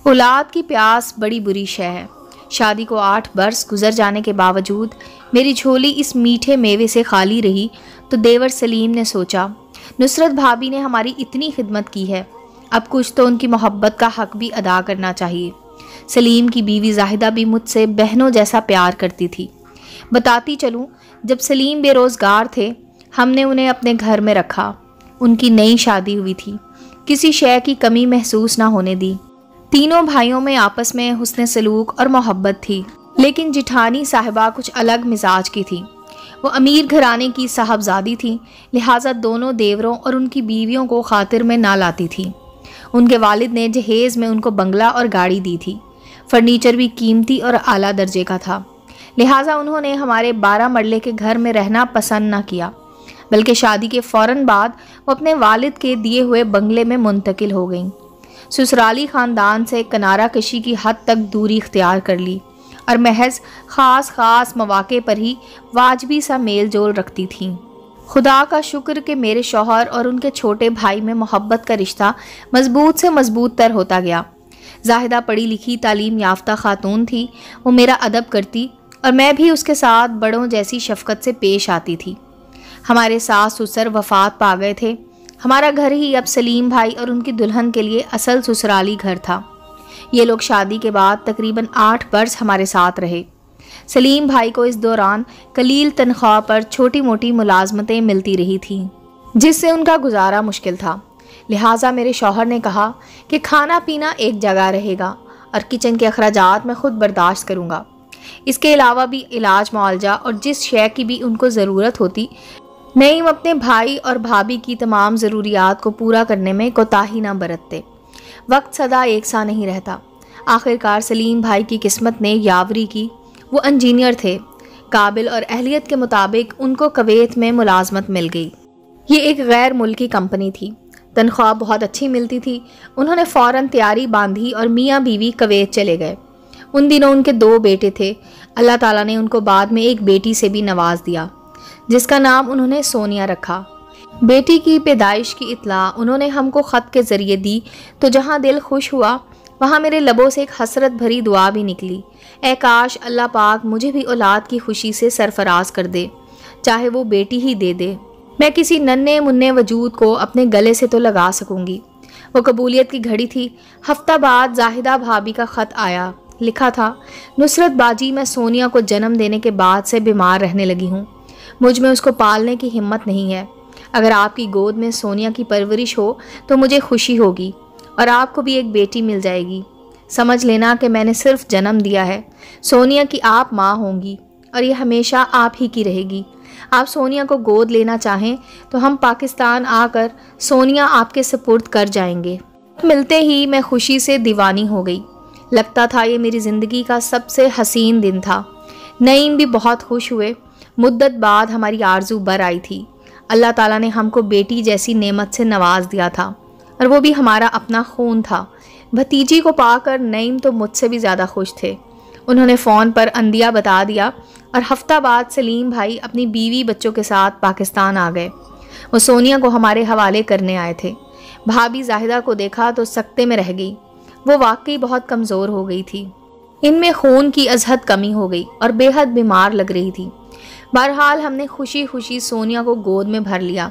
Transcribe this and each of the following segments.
اولاد کی پیاس بڑی بری شے ہے۔ شادی کو 8 برس گزر جانے کے باوجود میری جھولی اس میٹھے میوے سے خالی رہی تو دیور سلیم نے سوچا، نصرت بھابی نے ہماری اتنی خدمت کی ہے، اب کچھ تو ان کی محبت کا حق بھی ادا کرنا چاہیے۔ سلیم کی بیوی زاہدہ بھی مجھ سے بہنوں جیسا پیار کرتی تھی۔ بتاتی چلوں، جب سلیم بے روزگار تھے ہم نے انہیں اپنے گھر میں رکھا۔ ان کی نئی شادی ہوئی تھی، کسی شے کی کمی محسوس نہ ہونے دی۔ تینوں بھائیوں میں آپس میں حسن سلوک اور محبت تھی، لیکن جٹھانی صاحبہ کچھ الگ مزاج کی تھی۔ وہ امیر گھرانے کی صاحبزادی تھی، لہٰذا دونوں دیوروں اور ان کی بیویوں کو خاطر میں نہ لاتی تھی۔ ان کے والد نے جہیز میں ان کو بنگلہ اور گاڑی دی تھی، فرنیچر بھی قیمتی اور اعلیٰ درجے کا تھا، لہٰذا انہوں نے ہمارے 12 مرلے کے گھر میں رہنا پسند نہ کیا، بلکہ شادی کے فوراً بعد وہ اپنے والد کے دیے ہوئے بنگلے میں منتقل ہو گئیں۔ سسرالی خاندان سے کنارہ کشی کی حد تک دوری اختیار کر لی اور محض خاص مواقع پر ہی واجبی سا میل جول رکھتی تھیں۔ خدا کا شکر کہ میرے شوہر اور ان کے چھوٹے بھائی میں محبت کا رشتہ مضبوط سے مضبوط تر ہوتا گیا۔ زاہدہ پڑھی لکھی تعلیم یافتہ خاتون تھی، وہ میرا ادب کرتی اور میں بھی اس کے ساتھ بڑوں جیسی شفقت سے پیش آتی تھی۔ ہمارے ساس سسر وفات پا گئے تھے، ہمارا گھر ہی اب سلیم بھائی اور ان کی دلہن کے لیے اصل سسرالی گھر تھا۔ یہ لوگ شادی کے بعد تقریباً 8 برس ہمارے ساتھ رہے۔ سلیم بھائی کو اس دوران قلیل تنخواہ پر چھوٹی موٹی ملازمتیں ملتی رہی تھیں، جس سے ان کا گزارا مشکل تھا، لہٰذا میرے شوہر نے کہا کہ کھانا پینا ایک جگہ رہے گا اور کچن کے اخراجات میں خود برداشت کروں گا۔ اس کے علاوہ بھی علاج معالجہ اور جس شے کی بھی ان کو ضرورت ہوتی، نعیم اپنے بھائی اور بھابھی کی تمام ضروریات کو پورا کرنے میں کوتاہی نہ برتتے۔ وقت سدا ایک سا نہیں رہتا۔ آخرکار سلیم بھائی کی قسمت نے یاوری کی، وہ انجینئر تھے، قابل اور اہلیت کے مطابق ان کو کویت میں ملازمت مل گئی۔ یہ ایک غیر ملکی کمپنی تھی، تنخواہ بہت اچھی ملتی تھی۔ انہوں نے فوراً تیاری باندھی اور میاں بیوی کویت چلے گئے۔ ان دنوں ان کے 2 بیٹے تھے، اللہ تعالیٰ نے ان کو بعد میں ایک بیٹی سے بھی نواز دیا، جس کا نام انہوں نے سونیا رکھا۔ بیٹی کی پیدائش کی اطلاع انہوں نے ہم کو خط کے ذریعے دی تو جہاں دل خوش ہوا وہاں میرے لبوں سے ایک حسرت بھری دعا بھی نکلی، اے کاش اللہ پاک مجھے بھی اولاد کی خوشی سے سرفراز کر دے، چاہے وہ بیٹی ہی دے دے، میں کسی ننھے منھے وجود کو اپنے گلے سے تو لگا سکوں گی۔ وہ قبولیت کی گھڑی تھی۔ ہفتہ بعد زاہدہ بھابی کا خط آیا، لکھا تھا، نصرت باجی میں سونیا کو جنم دینے کے بعد سے بیمار رہنے لگی ہوں، مجھ میں اس کو پالنے کی ہمت نہیں ہے، اگر آپ کی گود میں سونیا کی پرورش ہو تو مجھے خوشی ہوگی اور آپ کو بھی ایک بیٹی مل جائے گی۔ سمجھ لینا کہ میں نے صرف جنم دیا ہے، سونیا کی آپ ماں ہوں گی اور یہ ہمیشہ آپ ہی کی رہے گی۔ آپ سونیا کو گود لینا چاہیں تو ہم پاکستان آ کر سونیا آپ کے سپرد کر جائیں گے۔ ملتے ہی میں خوشی سے دیوانی ہو گئی، لگتا تھا یہ میری زندگی کا سب سے حسین دن تھا۔ نعیم بھی بہت خوش ہوئے، مدت بعد ہماری آرزو بر آئی تھی۔ اللہ تعالیٰ نے ہم کو بیٹی جیسی نعمت سے نواز دیا تھا اور وہ بھی ہمارا اپنا خون تھا۔ بھتیجی کو پا کر نعیم تو مجھ سے بھی زیادہ خوش تھے۔ انہوں نے فون پر اندیا بتا دیا اور ہفتہ بعد سلیم بھائی اپنی بیوی بچوں کے ساتھ پاکستان آ گئے۔ وہ سونیا کو ہمارے حوالے کرنے آئے تھے۔ بھابھی زاہدہ کو دیکھا تو سکتے میں رہ گئی، وہ واقعی بہت کمزور ہو گئی تھی، ان میں خون کی ازحد کمی ہو گئی اور بے حد بیمار لگ رہی تھی۔ بہرحال ہم نے خوشی خوشی سونیا کو گود میں بھر لیا۔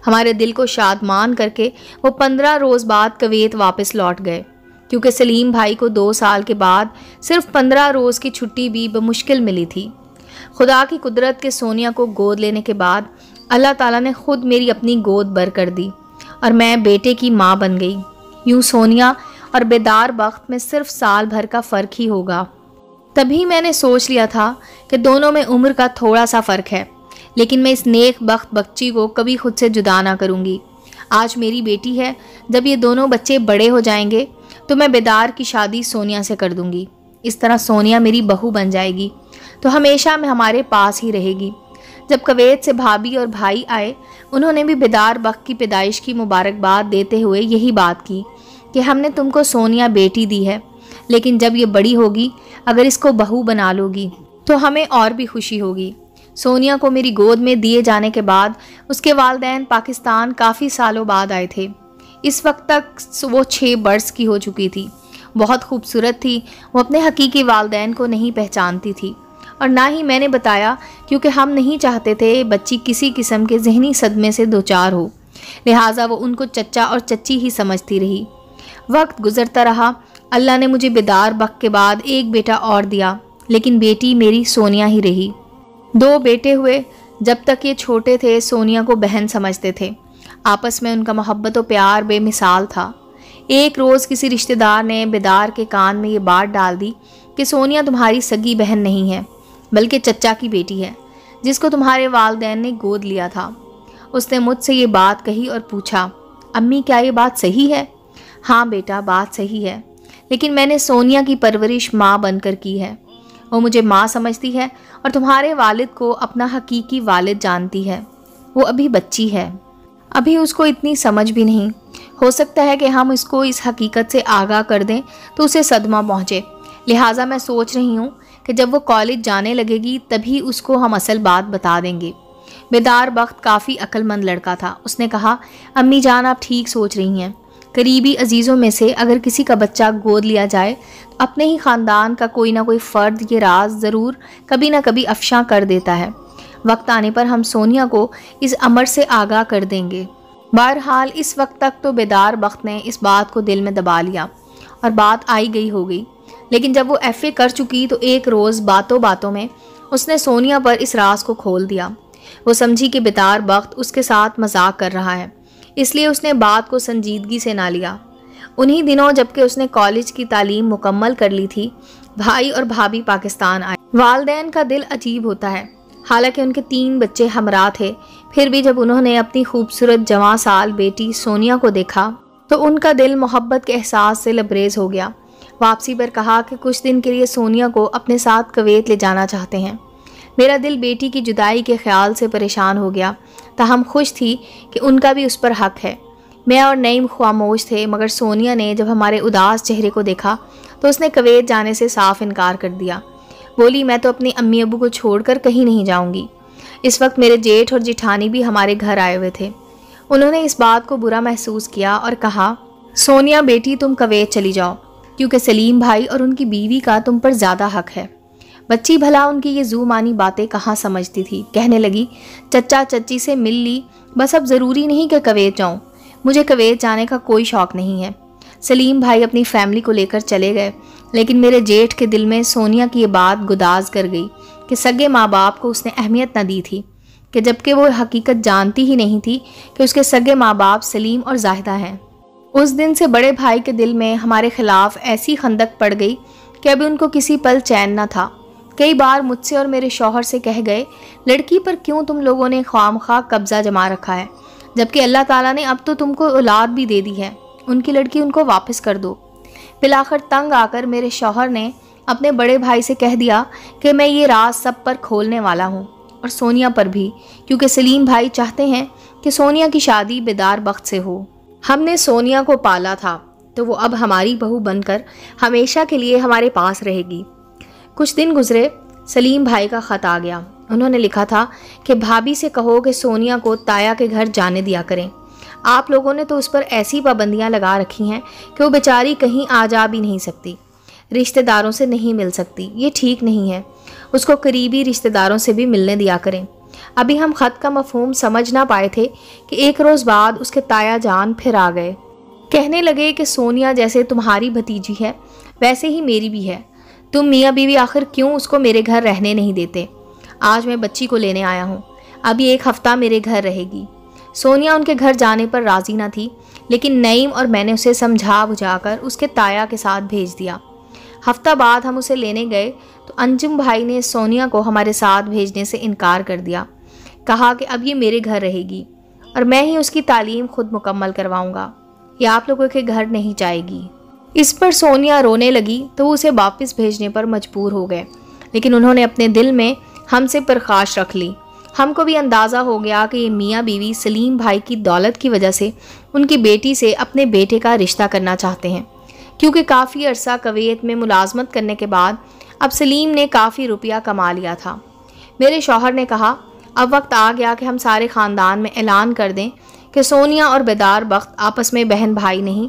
ہمارے دل کو شادمان کر کے وہ 15 روز بعد کویت واپس لوٹ گئے، کیونکہ سلیم بھائی کو 2 سال کے بعد صرف 15 روز کی چھٹی بھی بمشکل ملی تھی۔ خدا کی قدرت کے سونیا کو گود لینے کے بعد اللہ تعالیٰ نے خود میری اپنی گود بر کر دی اور میں بیٹے کی ماں بن گئی۔ یوں سونیا اور بیدار بخت میں صرف سال بھر کا فرق ہی ہوگا۔ تبھی میں نے سوچ لیا تھا کہ دونوں میں عمر کا تھوڑا سا فرق ہے، لیکن میں اس نیک بخت بچی کو کبھی خود سے جدا نہ کروں گی۔ آج میری بیٹی ہے، جب یہ دونوں بچے بڑے ہو جائیں گے تو میں بیدار کی شادی سونیا سے کر دوں گی۔ اس طرح سونیا میری بہو بن جائے گی تو ہمیشہ میں ہمارے پاس ہی رہے گی۔ جب کویت سے بھابھی اور بھائی آئے، انہوں نے بھی بیدار بخت کی پیدائش کی مبارکباد دیتے ہوئے یہی بات کی کہ ہم نے تم کو سونیا بیٹی دی ہے، لیکن جب یہ بڑی ہوگی اگر اس کو بہو بنا لو گی تو ہمیں اور بھی خوشی ہوگی۔ سونیا کو میری گود میں دیے جانے کے بعد اس کے والدین پاکستان کافی سالوں بعد آئے تھے۔ اس وقت تک وہ 6 برس کی ہو چکی تھی۔ بہت خوبصورت تھی، وہ اپنے حقیقی والدین کو نہیں پہچانتی تھی، اور نہ ہی میں نے بتایا، کیونکہ ہم نہیں چاہتے تھے بچی کسی قسم کے ذہنی صدمے سے دوچار ہو، لہٰذا وہ ان کو چچا اور چچی ہی سمجھتی رہی۔ وقت گزرتا رہا، اللہ نے مجھے بیدار بخت کے بعد ایک بیٹا اور دیا، لیکن بیٹی میری سونیا ہی رہی۔ 2 بیٹے ہوئے۔ جب تک یہ چھوٹے تھے سونیا کو بہن سمجھتے تھے، آپس میں ان کا محبت و پیار بے مثال تھا۔ ایک روز کسی رشتہ دار نے بیدار کے کان میں یہ بات ڈال دی کہ سونیا تمہاری سگی بہن نہیں ہے، بلکہ چچا کی بیٹی ہے، جس کو تمہارے والدین نے گود لیا تھا۔ اس نے مجھ سے یہ بات کہی اور پوچھا، امی کیا یہ بات صحیح ہے؟ ہاں بیٹا، بات صحیح ہے، لیکن میں نے سونیا کی پرورش ماں بن کر کی ہے۔ وہ مجھے ماں سمجھتی ہے اور تمہارے والد کو اپنا حقیقی والد جانتی ہے۔ وہ ابھی بچی ہے، ابھی اس کو اتنی سمجھ بھی نہیں، ہو سکتا ہے کہ ہم اس کو اس حقیقت سے آگاہ کر دیں تو اسے صدمہ پہنچے، لہٰذا میں سوچ رہی ہوں کہ جب وہ کالج جانے لگے گی تبھی اس کو ہم اصل بات بتا دیں گے۔ بیدار بخت کافی عقل مند لڑکا تھا۔ اس نے کہا، امی جان آپ ٹھیک سوچ رہی ہیں، قریبی عزیزوں میں سے اگر کسی کا بچہ گود لیا جائے تو اپنے ہی خاندان کا کوئی نہ کوئی فرد یہ راز ضرور کبھی نہ کبھی افشاں کر دیتا ہے۔ وقت آنے پر ہم سونیا کو اس امر سے آگاہ کر دیں گے۔ بہرحال اس وقت تک تو بیدار بخت نے اس بات کو دل میں دبا لیا اور بات آئی گئی ہو گئی، لیکن جب وہ FA کر چکی تو ایک روز باتوں باتوں میں اس نے سونیا پر اس راز کو کھول دیا۔ وہ سمجھی کہ بیدار بخت اس کے ساتھ مذاق کر رہا ہے، اس لیے اس نے بات کو سنجیدگی سے نہ لیا۔ انہی دنوں جبکہ اس نے کالج کی تعلیم مکمل کر لی تھی، بھائی اور بھابھی پاکستان آئے۔ والدین کا دل عجیب ہوتا ہے، حالانکہ ان کے 3 بچے ہمراہ تھے، پھر بھی جب انہوں نے اپنی خوبصورت جواں سال بیٹی سونیا کو دیکھا تو ان کا دل محبت کے احساس سے لبریز ہو گیا۔ واپسی پر کہا کہ کچھ دن کے لیے سونیا کو اپنے ساتھ کویت لے جانا چاہتے ہیں۔ میرا دل بیٹی کی جدائی کے خیال سے پریشان ہو گیا، تاہم خوش تھی کہ ان کا بھی اس پر حق ہے۔ میں اور نعیم خاموش تھے، مگر سونیا نے جب ہمارے اداس چہرے کو دیکھا تو اس نے کویت جانے سے صاف انکار کر دیا۔ بولی، میں تو اپنی امی ابو کو چھوڑ کر کہیں نہیں جاؤں گی۔ اس وقت میرے جیٹھ اور جیٹھانی بھی ہمارے گھر آئے ہوئے تھے۔ انہوں نے اس بات کو برا محسوس کیا اور کہا، سونیا بیٹی تم کویت چلی جاؤ، کیونکہ سلیم بھائی اور ان کی بیوی کا تم پر زیادہ حق ہے۔ بچی بھلا ان کی یہ زو مانی باتیں کہاں سمجھتی تھی، کہنے لگی، چچا چچی سے مل لی، بس اب ضروری نہیں کہ کویت جاؤں، مجھے کویت جانے کا کوئی شوق نہیں ہے۔ سلیم بھائی اپنی فیملی کو لے کر چلے گئے، لیکن میرے جیٹھ کے دل میں سونیا کی یہ بات گداز کر گئی کہ سگے ماں باپ کو اس نے اہمیت نہ دی تھی، کہ جبکہ وہ حقیقت جانتی ہی نہیں تھی کہ اس کے سگے ماں باپ سلیم اور زاہدہ ہیں۔ اس دن سے بڑے بھائی کے دل میں ہمارے خلاف ایسی خندق پڑ گئی کہ ابھی ان کو کسی پل چین نہ تھا۔ کئی بار مجھ سے اور میرے شوہر سے کہہ گئے، لڑکی پر کیوں تم لوگوں نے خواہ مخواہ قبضہ جما رکھا ہے، جبکہ اللہ تعالیٰ نے اب تو تم کو اولاد بھی دے دی ہے، ان کی لڑکی ان کو واپس کر دو۔ بالآخر تنگ آ کر میرے شوہر نے اپنے بڑے بھائی سے کہہ دیا کہ میں یہ راز سب پر کھولنے والا ہوں، اور سونیا پر بھی، کیونکہ سلیم بھائی چاہتے ہیں کہ سونیا کی شادی بیدار بخت سے ہو۔ ہم نے سونیا کو پالا تھا تو وہ اب ہماری بہو بن کر ہمیشہ کے لیے ہمارے پاس رہے گی۔ کچھ دن گزرے، سلیم بھائی کا خط آ گیا۔ انہوں نے لکھا تھا کہ بھابھی سے کہو کہ سونیا کو تایا کے گھر جانے دیا کریں۔ آپ لوگوں نے تو اس پر ایسی پابندیاں لگا رکھی ہیں کہ وہ بیچاری کہیں آ جا بھی نہیں سکتی، رشتہ داروں سے نہیں مل سکتی، یہ ٹھیک نہیں ہے، اس کو قریبی رشتہ داروں سے بھی ملنے دیا کریں۔ ابھی ہم خط کا مفہوم سمجھ نہ پائے تھے کہ ایک روز بعد اس کے تایا جان پھر آ گئے، کہنے لگے کہ سونیا جیسے تمہاری بھتیجی ہے ویسے ہی میری بھی ہے، تم میاں بیوی آخر کیوں اس کو میرے گھر رہنے نہیں دیتے؟ آج میں بچی کو لینے آیا ہوں، ابھی 1 ہفتہ میرے گھر رہے گی۔ سونیا ان کے گھر جانے پر راضی نہ تھی، لیکن نعیم اور میں نے اسے سمجھا بجھا کر اس کے تایا کے ساتھ بھیج دیا۔ ہفتہ بعد ہم اسے لینے گئے تو انجم بھائی نے سونیا کو ہمارے ساتھ بھیجنے سے انکار کر دیا، کہا کہ اب یہ میرے گھر رہے گی اور میں ہی اس کی تعلیم خود مکمل کرواؤں گا، یہ آپ لوگوں کے گھر نہیں جائے گی۔ اس پر سونیا رونے لگی تو وہ اسے واپس بھیجنے پر مجبور ہو گئے، لیکن انہوں نے اپنے دل میں ہم سے پرخاش رکھ لی۔ ہم کو بھی اندازہ ہو گیا کہ یہ میاں بیوی سلیم بھائی کی دولت کی وجہ سے ان کی بیٹی سے اپنے بیٹے کا رشتہ کرنا چاہتے ہیں، کیونکہ کافی عرصہ کویت میں ملازمت کرنے کے بعد اب سلیم نے کافی روپیہ کما لیا تھا۔ میرے شوہر نے کہا، اب وقت آ گیا کہ ہم سارے خاندان میں اعلان کر دیں کہ سونیا اور بیدار بخت آپس میں بہن بھائی نہیں